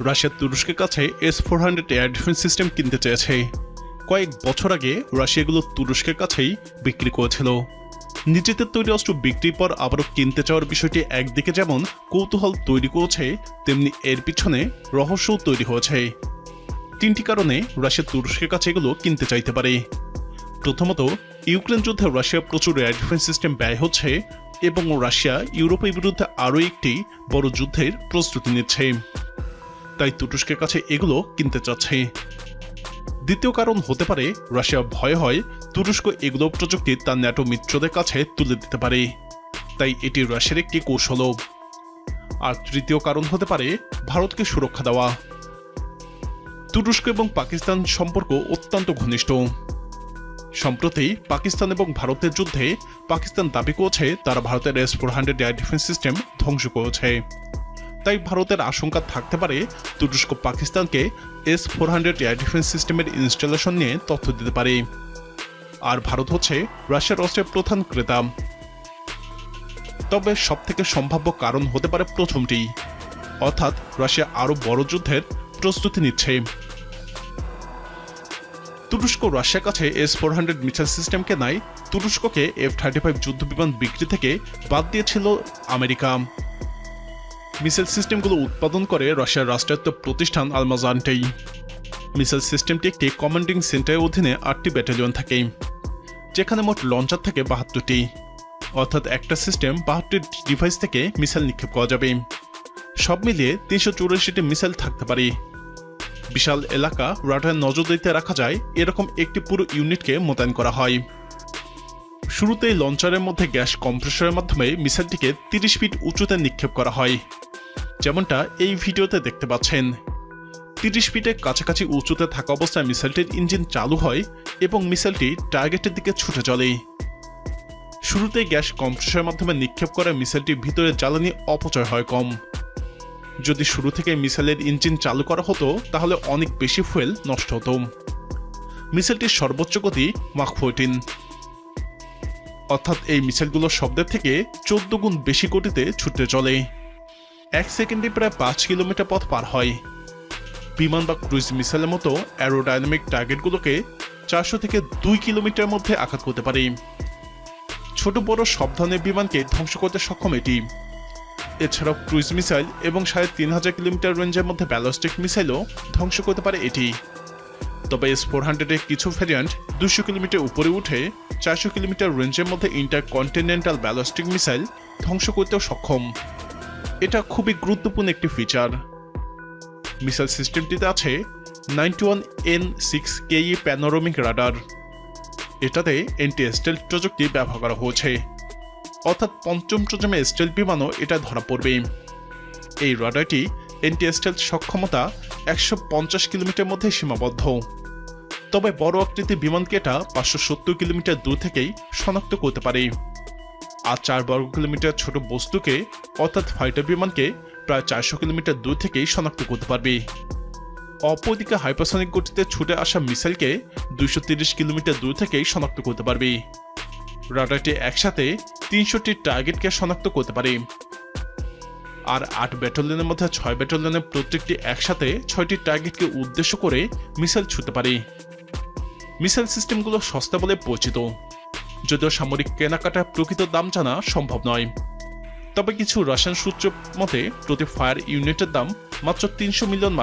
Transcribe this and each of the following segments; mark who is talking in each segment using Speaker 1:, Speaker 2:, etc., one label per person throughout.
Speaker 1: Russia তুরস্কের কাছে S-400 air defence system কিনতে চেয়েছে। কয়েক বছর আগে রাশিয়া এগুলো তুরস্কের কাছেই বিক্রি করেছিল। নিজেদের তৈরি অস্ত্র বিক্রির পর আবারও কিনতে চাওয়ার বিষয়টি একদিকে যেমন কৌতূহল তৈরি করেছে, তেমনি এর পিছনে রহস্যও তৈরি হয়েছে। তিনটি কারণে রাশিয়া তুরস্কের কাছে এগুলো কিনতে চাইতে পারে। প্রথমত, ইউক্রেন যুদ্ধে রাশিয়া প্রচুর এয়ার ডিফেন্স সিস্টেম ব্যয় হচ্ছে এবং রাশিয়া ইউরোপের বিরুদ্ধে আরও একটি বড় যুদ্ধের প্রস্তুতি নিচ্ছে, তাই তুরস্কের কাছে এগুলো কিনতে চাচ্ছে। দ্বিতীয় কারণ হতে পারে রাশিয়া ভয় হয় তুরস্ক এগুলো প্রযুক্তি তার ন্যাটো মিত্রদের কাছে তুলে দিতে পারে, তাই এটি রাশিয়ার একটি কৌশলও। আর তৃতীয় কারণ হতে পারে ভারতকে সুরক্ষা দেওয়া। তুরস্ক এবং পাকিস্তান সম্পর্ক অত্যন্ত ঘনিষ্ঠ। সম্প্রতি পাকিস্তান এবং ভারতের যুদ্ধে পাকিস্তান দাবি করেছে তারা ভারতের S-400 এয়ার ডিফেন্স সিস্টেম ধ্বংস করেছে। তাই ভারতের আশঙ্কা থাকতে পারে তুরস্ক পাকিস্তানকে S-400 এয়ার ডিফেন্স সিস্টেমের ইনস্টলেশন নিয়ে তথ্য দিতে পারে। আর ভারত হচ্ছে রাশিয়ার অস্ত্রের প্রধান ক্রেতা। তবে সবথেকে সম্ভাব্য কারণ হতে পারে প্রথমটি, অর্থাৎ রাশিয়া আরও বড় যুদ্ধের প্রস্তুতি নিচ্ছে। তুরস্ক রাশিয়ার কাছে S-400 মিসাইল সিস্টেম কেনায় তুরস্ককে F-35 যুদ্ধবিমান বিক্রি থেকে বাদ দিয়েছিল আমেরিকা। মিসাইল সিস্টেমগুলো উৎপাদন করে রাশিয়ার রাষ্ট্রায়ত্ত প্রতিষ্ঠান আলমাজানটেই। মিসাইল সিস্টেমটি একটি কমান্ডিং সেন্টারের অধীনে 8টি ব্যাটালিয়ন থাকে, যেখানে মোট লঞ্চার থাকে 72টি, অর্থাৎ একটা সিস্টেম 72টি ডিভাইস থেকে মিসাইল নিক্ষেপ করা যাবে। সব মিলিয়ে 384টি মিসাইল থাকতে পারে। বিশাল এলাকা রাডার নজরদারিতে রাখা যায় এরকম একটি পুরো ইউনিটকে মোতায়েন করা হয়। শুরুতেই লঞ্চারের মধ্যে গ্যাস কম্প্রেসরের মাধ্যমে মিসাইলটিকে 30 ফিট উঁচুতে নিক্ষেপ করা হয়, যেমনটা এই ভিডিওতে দেখতে পাচ্ছেন। 30 ফিটের কাছাকাছি উঁচুতে থাকা অবস্থায় মিসাইলটির ইঞ্জিন চালু হয় এবং মিসাইলটি টার্গেটের দিকে ছুটে চলে। শুরুতেই গ্যাস কম্প্রেসরের মাধ্যমে নিক্ষেপ করা মিসাইলটির ভিতরে জ্বালানি অপচয় হয় কম। যদি শুরু থেকে মিসাইলের ইঞ্জিন চালু করা হতো তাহলে অনেক বেশি ফুয়েল নষ্ট হতো। মিসাইলটির সর্বোচ্চ গতি মাখ 14, অর্থাৎ এই মিসাইলগুলো শব্দের থেকে 14 গুণ বেশি গতিতে ছুটতে চলে। 1 সেকেন্ডে প্রায় 5 কিলোমিটার পথ পার হয়। বিমান বা ক্রুইজ মিসাইলের মতো অ্যারোডাইনামিক টার্গেটগুলোকে 400 থেকে 2 কিলোমিটার মধ্যে আঘাত করতে পারে। ছোট বড় সব ধরনের বিমানকে ধ্বংস করতে সক্ষম এটি। এছাড়াও ক্রুইজ মিসাইল এবং 3500 কিলোমিটার রেঞ্জের মধ্যে ব্যালিস্টিক মিসাইলও ধ্বংস করতে পারে এটি। তবে S-400 এর কিছু ভ্যারিয়েন্ট 200 কিলোমিটার উপরে উঠে 400 কিলোমিটার রেঞ্জের মধ্যে ইন্টারকন্টিনেন্টাল ব্যালিস্টিক মিসাইল ধ্বংস করতেও সক্ষম। এটা খুবই গুরুত্বপূর্ণ একটি ফিচার। মিসাইল সিস্টেমটিতে আছে 91N6KE প্যানোরামিক রাডার। এটাতে অ্যান্টি-স্টেলথ প্রযুক্তি ব্যবহার করা হয়েছে, অর্থাৎ পঞ্চম প্রজন্মের স্টেলথ বিমানও এটা ধরা পড়বে। এই রাডারটি অ্যান্টি-স্টেলথ সক্ষমতা 150 কিলোমিটার মধ্যে সীমাবদ্ধ। তবে বড় আকৃতির বিমানকে এটা 570 কিলোমিটার দূর থেকেই শনাক্ত করতে পারে। আর 4 বর্গ কিলোমিটার ছোট বস্তুকে, অর্থাৎ ফাইটার বিমানকে প্রায় 400 কিলোমিটার দূর থেকেই শনাক্ত করতে পারবে। অপরদিকে হাইপারসনিক গতিতে ছুটে আসা মিসাইলকে 230 কিলোমিটার দূর থেকেই শনাক্ত করতে পারবে। রাডারটি একসাথে 300টি টার্গেটকে শনাক্ত করতে পারে। আর 8 ব্যাটালিয়নের মধ্যে 6 ব্যাটালিয়নের প্রত্যেকটি একসাথে 6টি টার্গেটকে উদ্দেশ্য করে মিসাইল ছুঁতে পারে। মিসাইল সিস্টেমগুলো সস্তা বলে পরিচিত, যদিও সামরিক কেনাকাটার প্রকৃত দাম জানা সম্ভব নয়। তবে কিছু রাশিয়ান সূত্র মতে প্রতি ফায়ার ইউনিটের দাম মাত্র $300 মিলিয়ন,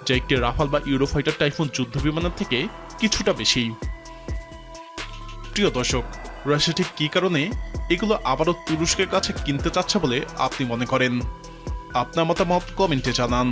Speaker 1: যা একটি রাফাল বা ইউরোফাইটার টাইফুন যুদ্ধ বিমানের থেকে কিছুটা বেশি। প্রিয় দর্শক, রাশিয়া ঠিক কী কারণে এগুলো আবারও তুরস্কের কাছে কিনতে চাচ্ছে বলে আপনি মনে করেন? আপনার মতামত কমেন্টে জানান।